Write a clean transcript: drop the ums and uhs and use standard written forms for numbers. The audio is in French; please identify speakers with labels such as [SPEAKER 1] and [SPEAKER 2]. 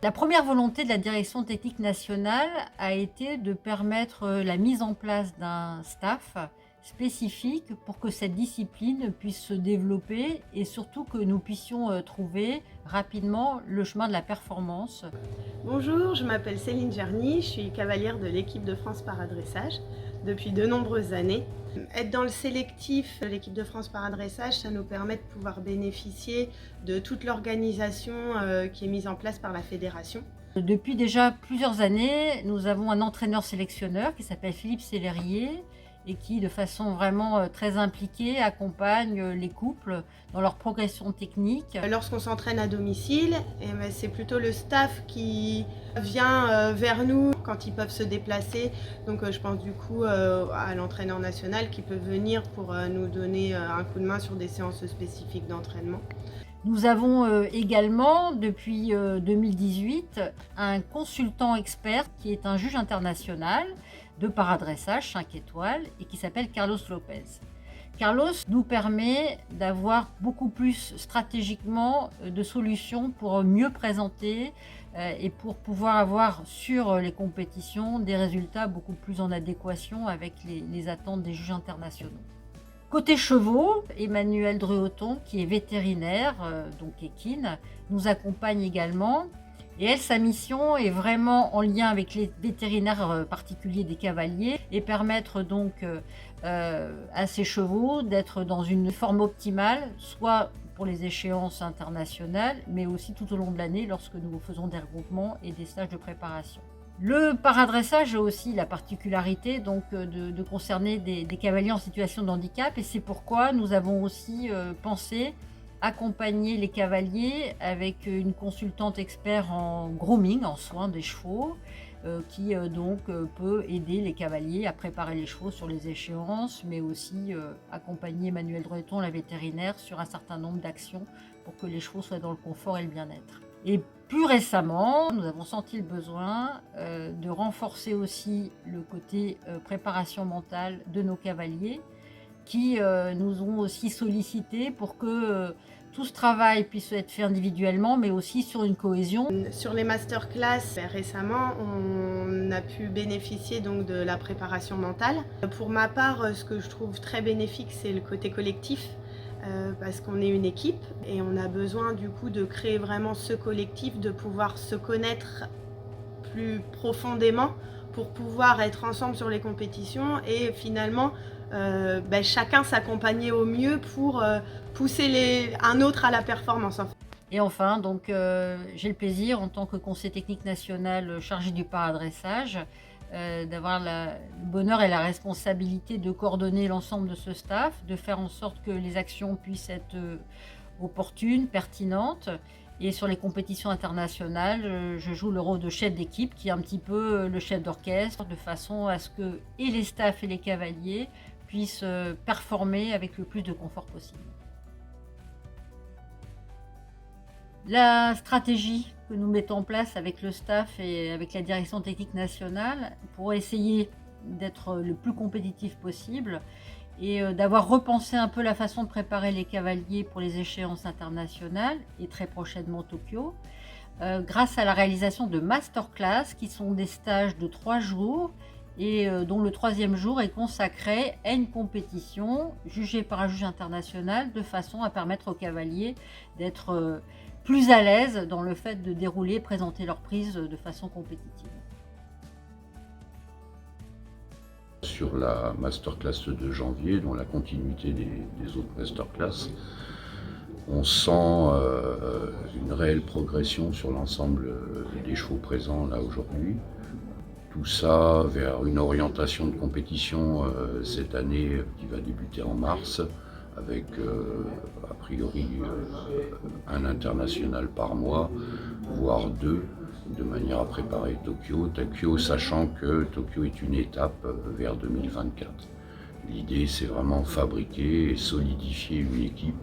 [SPEAKER 1] La première volonté de la direction technique nationale a été de permettre la mise en place d'un staff spécifique pour que cette discipline puisse se développer et surtout que nous puissions trouver rapidement le chemin de la performance.
[SPEAKER 2] Bonjour, je m'appelle Céline Gerny, je suis cavalière de l'équipe de France paradressage depuis de nombreuses années. Être dans le sélectif de l'équipe de France paradressage, ça nous permet de pouvoir bénéficier de toute l'organisation qui est mise en place par la fédération.
[SPEAKER 1] Depuis déjà plusieurs années, nous avons un entraîneur sélectionneur qui s'appelle Philippe Sellerier et qui, de façon vraiment très impliquée, accompagne les couples dans leur progression technique.
[SPEAKER 2] Lorsqu'on s'entraîne à domicile, c'est plutôt le staff qui vient vers nous quand ils peuvent se déplacer. Donc je pense du coup à l'entraîneur national qui peut venir pour nous donner un coup de main sur des séances spécifiques d'entraînement.
[SPEAKER 1] Nous avons également, depuis 2018, un consultant expert qui est un juge international de paradressage 5 étoiles et qui s'appelle Carlos Lopez. Carlos nous permet d'avoir beaucoup plus stratégiquement de solutions pour mieux présenter et pour pouvoir avoir sur les compétitions des résultats beaucoup plus en adéquation avec les attentes des juges internationaux. Côté chevaux, Emmanuel Druoton, qui est vétérinaire, donc équine, nous accompagne également. Et elle, sa mission est vraiment en lien avec les vétérinaires particuliers des cavaliers et permettre donc à ces chevaux d'être dans une forme optimale, soit pour les échéances internationales, mais aussi tout au long de l'année lorsque nous faisons des regroupements et des stages de préparation. Le paradressage a aussi la particularité donc, de concerner des cavaliers en situation de handicap et c'est pourquoi nous avons aussi pensé accompagner les cavaliers avec une consultante expert en grooming, en soins des chevaux, qui donc peut aider les cavaliers à préparer les chevaux sur les échéances, mais aussi accompagner Emmanuel Drueton, la vétérinaire, sur un certain nombre d'actions pour que les chevaux soient dans le confort et le bien-être. Et plus récemment, nous avons senti le besoin de renforcer aussi le côté préparation mentale de nos cavaliers qui nous ont aussi sollicité pour que tout ce travail puisse être fait individuellement, mais aussi sur une cohésion.
[SPEAKER 2] Sur les masterclass, récemment, on a pu bénéficier donc de la préparation mentale. Pour ma part, ce que je trouve très bénéfique, c'est le côté collectif. Parce qu'on est une équipe et on a besoin du coup de créer vraiment ce collectif, de pouvoir se connaître plus profondément pour pouvoir être ensemble sur les compétitions et finalement chacun s'accompagner au mieux pour pousser un autre à la performance.
[SPEAKER 1] Et enfin, donc, j'ai le plaisir en tant que conseiller technique national chargé du paradressage d'avoir le bonheur et la responsabilité de coordonner l'ensemble de ce staff, de faire en sorte que les actions puissent être opportunes, pertinentes. Et sur les compétitions internationales, je joue le rôle de chef d'équipe qui est un petit peu le chef d'orchestre, de façon à ce que et les staffs et les cavaliers puissent performer avec le plus de confort possible. La stratégie que nous mettons en place avec le staff et avec la direction technique nationale pour essayer d'être le plus compétitif possible et d'avoir repensé un peu la façon de préparer les cavaliers pour les échéances internationales et très prochainement Tokyo, grâce à la réalisation de masterclass qui sont des stages de 3 jours et dont le 3e jour est consacré à une compétition jugée par un juge international de façon à permettre aux cavaliers d'être plus à l'aise dans le fait de dérouler et présenter leur prise de façon compétitive.
[SPEAKER 3] Sur la masterclass de janvier, dans la continuité des autres masterclass, on sent une réelle progression sur l'ensemble des chevaux présents là aujourd'hui. Tout ça vers une orientation de compétition cette année qui va débuter en mars, avec a priori un international par mois, voire 2, de manière à préparer Tokyo. Tokyo, sachant que Tokyo est une étape vers 2024. L'idée, c'est vraiment fabriquer et solidifier une équipe